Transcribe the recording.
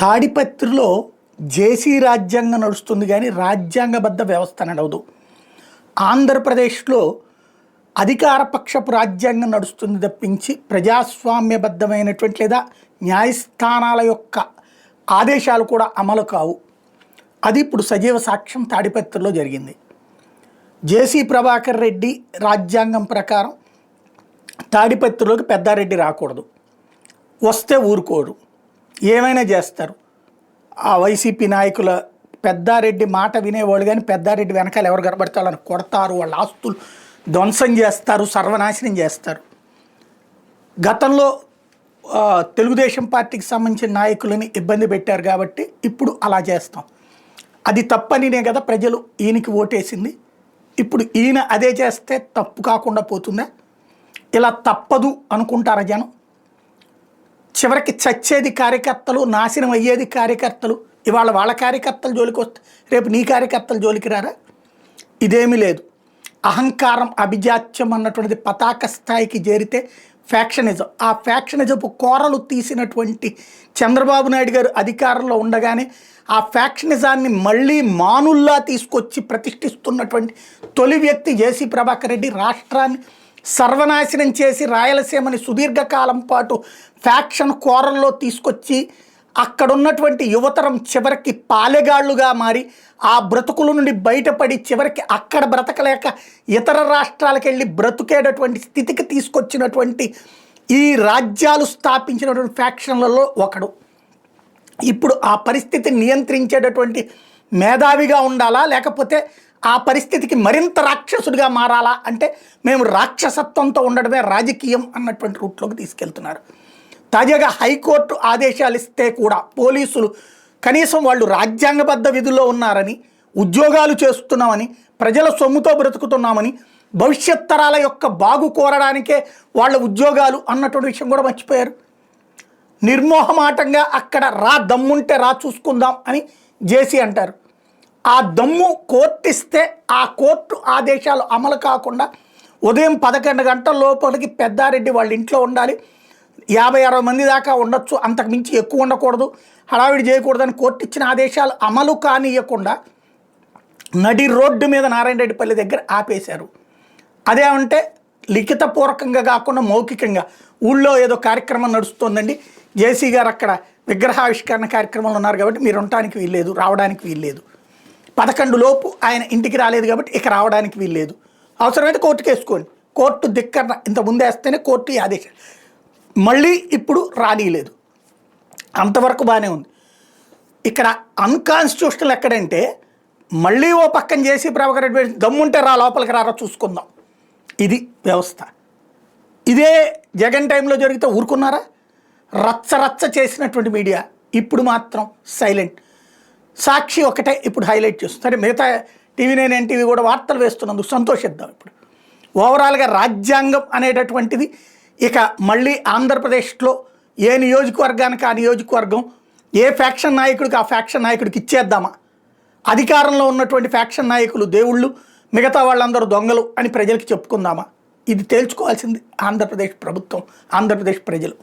తాడిపత్రిలో జేసీ రాజ్యాంగం నడుస్తుంది కానీ రాజ్యాంగబద్ధ వ్యవస్థ నడవదు. ఆంధ్రప్రదేశ్లో అధికార పక్షపు రాజ్యాంగం నడుస్తుంది తప్పించి ప్రజాస్వామ్యబద్ధమైనటువంటి లేదా న్యాయస్థానాల యొక్క ఆదేశాలు కూడా అమలు కావు. అది ఇప్పుడు సజీవ సాక్ష్యం తాడిపత్రిలో జరిగింది. జేసీ ప్రభాకర్ రెడ్డి రాజ్యాంగం ప్రకారం తాడిపత్రిలోకి పెద్దారెడ్డి రాకూడదు, వస్తే ఊరుకోరు, ఏమైనా చేస్తారు. ఆ వైసీపీ నాయకుల పెద్దారెడ్డి మాట వినేవాళ్ళు కానీ పెద్దారెడ్డి వెనకాల ఎవరు కనబడితే వాళ్ళని కొడతారు, వాళ్ళ ఆస్తులు ధ్వంసం చేస్తారు, సర్వనాశనం చేస్తారు. గతంలో తెలుగుదేశం పార్టీకి సంబంధించిన నాయకులని ఇబ్బంది పెట్టారు కాబట్టి ఇప్పుడు అలా చేస్తాం. అది తప్పనినే కదా ప్రజలు ఈయనకి ఓటేసింది. ఇప్పుడు ఈయన అదే చేస్తే తప్పు కాకుండా పోతుందా? ఇలా తప్పదు అనుకుంటారా జనం? చివరికి చచ్చేది కార్యకర్తలు, నాశనం అయ్యేది కార్యకర్తలు. ఇవాళ వాళ్ళ కార్యకర్తల జోలికి వస్తే రేపు నీ కార్యకర్తల జోలికి రారా? ఇదేమీ లేదు. అహంకారం, అభిజాత్యం అన్నటువంటిది పతాక స్థాయికి చేరితే ఫ్యాక్షనిజం, ఆ ఫ్యాక్షనిజపు కోరలు తీసినటువంటి చంద్రబాబు నాయుడు గారు అధికారంలో ఉండగానే ఆ ఫ్యాక్షనిజాన్ని మళ్ళీ మానుల్లా తీసుకొచ్చి ప్రతిష్ఠిస్తున్నటువంటి తొలి వ్యక్తి జేసీ ప్రభాకర్ రెడ్డి. రాష్ట్రాన్ని సర్వనాశనం చేసి రాయలసీమని సుదీర్ఘకాలం పాటు ఫ్యాక్షన్ కోరల్లో తీసుకొచ్చి అక్కడున్నటువంటి యువతరం చివరికి పాలెగాళ్లుగా మారి ఆ బ్రతుకుల నుండి బయటపడి చివరికి అక్కడ బ్రతకలేక ఇతర రాష్ట్రాలకు వెళ్ళి బ్రతుకేటటువంటి స్థితికి తీసుకొచ్చినటువంటి ఈ రాజ్యాలు స్థాపించినటువంటి ఫ్యాక్షన్లలో ఒకడు. ఇప్పుడు ఆ పరిస్థితిని నియంత్రించేటటువంటి మేధావిగా ఉండాలా, లేకపోతే ఆ పరిస్థితికి మరింత రాక్షసుడిగా మారాలా అంటే మేము రాక్షసత్వంతో ఉండడమే రాజకీయం అన్నటువంటి రూట్లోకి తీసుకెళ్తున్నారు. తాజాగా హైకోర్టు ఆదేశాలు ఇస్తే కూడా పోలీసులు కనీసం వాళ్ళు రాజ్యాంగబద్ధ విధుల్లో ఉన్నారని, ఉద్యోగాలు చేస్తున్నామని, ప్రజల సొమ్ముతో బ్రతుకుతున్నామని, భవిష్యత్ తరాల యొక్క బాగు కోరడానికే వాళ్ళ ఉద్యోగాలు అన్నటువంటి విషయం కూడా మర్చిపోయారు. నిర్మోహమాటంగా అక్కడ రా, దమ్ముంటే రా చూసుకుందాం అని జేసీ అంటారు. ఆ దమ్ము కోర్టు ఇస్తే ఆ కోర్టు ఆదేశాలు అమలు కాకుండా ఉదయం 11 గంటల లోపలికి పెద్దారెడ్డి వాళ్ళ ఇంట్లో ఉండాలి, 50-60 మంది దాకా ఉండొచ్చు, అంతకు మించి ఎక్కువ ఉండకూడదు, హడావిడి చేయకూడదని కోర్టు ఇచ్చిన ఆదేశాలు అమలు కానియకుండా నడి రోడ్డు మీద నారాయణరెడ్డిపల్లి దగ్గర ఆపేశారు. అదేమంటే లిఖితపూర్వకంగా కాకుండా మౌఖికంగా ఊళ్ళో ఏదో కార్యక్రమం నడుస్తుందండి, జేసీ గారు అక్కడ విగ్రహావిష్కరణ కార్యక్రమంలో ఉన్నారు కాబట్టి మీరు ఉండటానికి వీల్లేదు, రావడానికి వీల్లేదు, 11 లోపు ఆయన ఇంటికి రాలేదు కాబట్టి ఇక రావడానికి వీల్లేదు, అవసరమైతే కోర్టుకు వేసుకోండి, కోర్టు ధిక్కరణ ఇంత ముందేస్తేనే కోర్టు ఈ ఆదేశాలు, మళ్ళీ ఇప్పుడు రానిలేదు. అంతవరకు బాగానే ఉంది. ఇక్కడ అన్కాన్స్టిట్యూషనల్ ఎక్కడంటే మళ్ళీ ఓ పక్కన జేసీ ప్రభాకర్ రెడ్డి దమ్ముంటే రా, లోపలికి రారా చూసుకుందాం, ఇది వ్యవస్థ. ఇదే జగన్ టైంలో జరిగితే ఊరుకున్నారా? రచ్చ చేసినటువంటి మీడియా ఇప్పుడు మాత్రం సైలెంట్. సాక్షి ఒకటే ఇప్పుడు హైలైట్ చేస్తుంది. సరే, మిగతా టీవీ9, ఎన్టీవీ కూడా వార్తలు వేస్తున్నందుకు సంతోషిద్దాం. ఇప్పుడు ఓవరాల్గా రాజ్యాంగం అనేటటువంటిది ఇక మళ్ళీ ఆంధ్రప్రదేశ్లో ఏ నియోజకవర్గానికి ఆ నియోజకవర్గం, ఏ ఫ్యాక్షన్ నాయకుడికి ఆ ఫ్యాక్షన్ నాయకుడికి ఇచ్చేద్దామా? అధికారంలో ఉన్నటువంటి ఫ్యాక్షన్ నాయకులు దేవుళ్ళు, మిగతా వాళ్ళందరూ దొంగలు అని ప్రజలకు చెప్పుకుందామా? ఇది తేల్చుకోవాల్సింది ఆంధ్రప్రదేశ్ ప్రభుత్వం, ఆంధ్రప్రదేశ్ ప్రజలు.